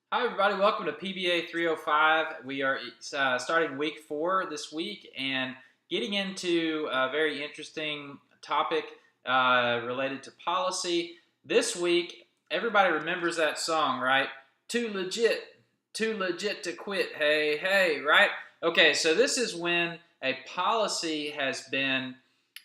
Hi, everybody. Welcome to PBA 305. We are starting week 4 this week and getting into a very interesting topic related to policy. This week, everybody remembers that song, right? Too legit to quit. Hey, hey, right? Okay, so this is when a policy has been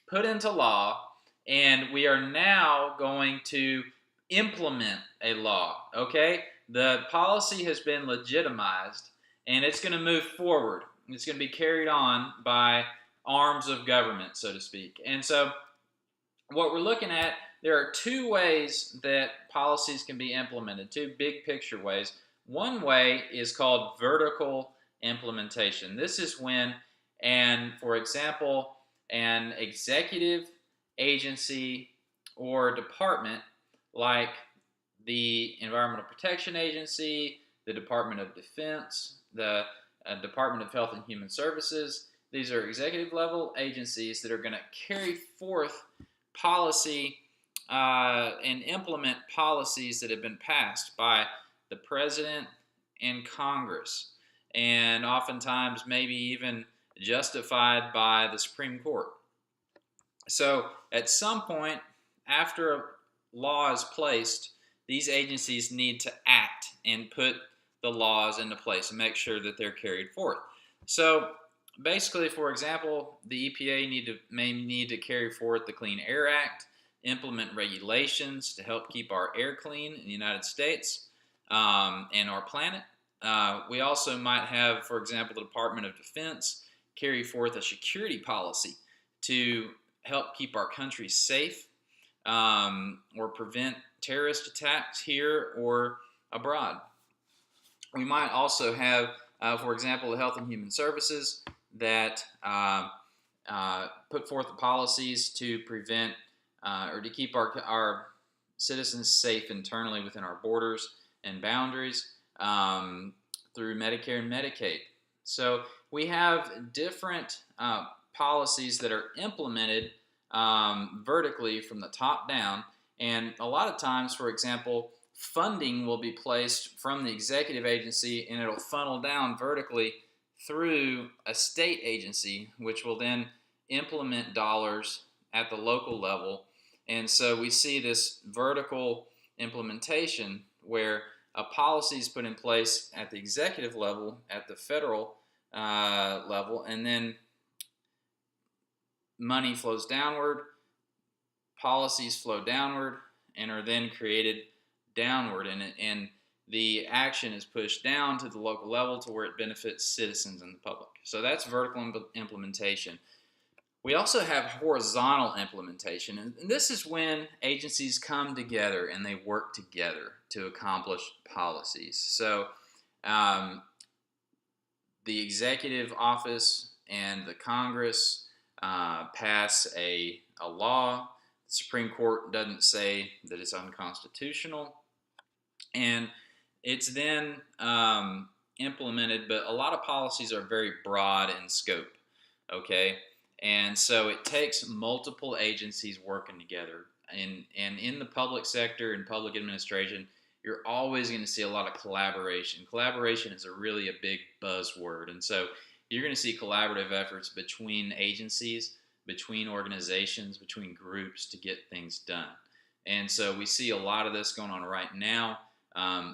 put into law and we are now going to implement a law, okay? The policy has been legitimized and it's going to move forward. It's going to be carried on by arms of government, so to speak. And so, what we're looking at, there are two ways that policies can be implemented, two big picture ways. One way is called vertical implementation. This is when, and for example, an executive agency or department like the Environmental Protection Agency, the Department of Defense, the Department of Health and Human Services. These are executive level agencies that are going to carry forth policy and implement policies that have been passed by the president and Congress, and oftentimes maybe even justified by the Supreme Court. So at some point, after a law is placed, these agencies need to act and put the laws into place and make sure that they're carried forth. So basically, for example, the EPA may need to carry forth the Clean Air Act, implement regulations to help keep our air clean in the United States and our planet. We also might have, for example, the Department of Defense carry forth a security policy to help keep our country safe or prevent terrorist attacks here or abroad. We might also have, for example, the Health and Human Services that put forth the policies to prevent or to keep our citizens safe internally within our borders and boundaries through Medicare and Medicaid. So we have different policies that are implemented vertically from the top down. And a lot of times, for example, funding will be placed from the executive agency and it'll funnel down vertically through a state agency, which will then implement dollars at the local level. And so we see this vertical implementation where a policy is put in place at the executive level, at the federal level, and then money flows downward, policies flow downward, and are then created downward, and the action is pushed down to the local level to where it benefits citizens and the public. So that's vertical implementation. We also have horizontal implementation, and this is when agencies come together and they work together to accomplish policies. So the executive office and the Congress pass a law. The Supreme Court doesn't say that it's unconstitutional, and it's then implemented. But a lot of policies are very broad in scope. Okay, and so it takes multiple agencies working together. And in the public sector and public administration, you're always going to see a lot of collaboration. Collaboration is really a big buzzword. And so you're going to see collaborative efforts between agencies, between organizations, between groups to get things done. And so we see a lot of this going on right now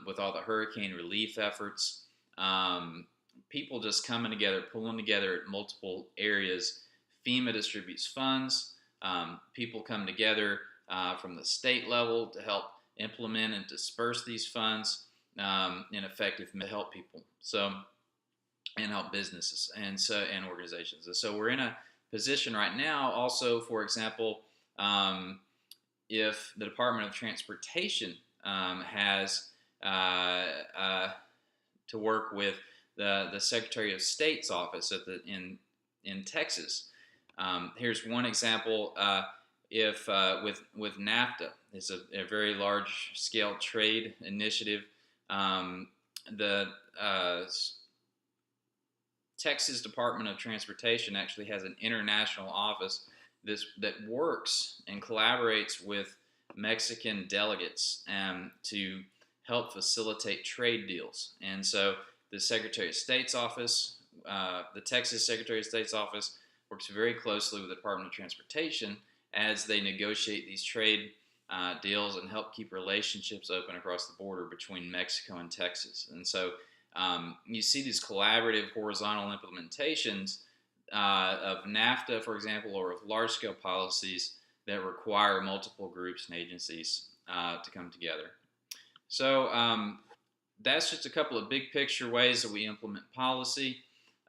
with all the hurricane relief efforts. People just coming together, pulling together at multiple areas. FEMA distributes funds. People come together from the state level to help implement and disperse these funds in effective to help people. So and help businesses and organizations. And so we're in a position right now. Also, for example, if the Department of Transportation has to work with the Secretary of State's office in Texas. Here's one example. If with NAFTA, it's a very large scale trade initiative. The Texas Department of Transportation actually has an international office that works and collaborates with Mexican delegates to help facilitate trade deals. And so the Secretary of State's office, the Texas Secretary of State's office, works very closely with the Department of Transportation as they negotiate these trade deals and help keep relationships open across the border between Mexico and Texas. And so you see these collaborative horizontal implementations of NAFTA, for example, or of large-scale policies that require multiple groups and agencies to come together. So that's just a couple of big picture ways that we implement policy.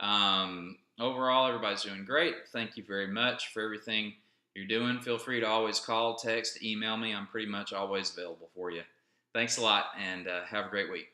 Overall, everybody's doing great. Thank you very much for everything you're doing. Feel free to always call, text, email me. I'm pretty much always available for you. Thanks a lot, and have a great week.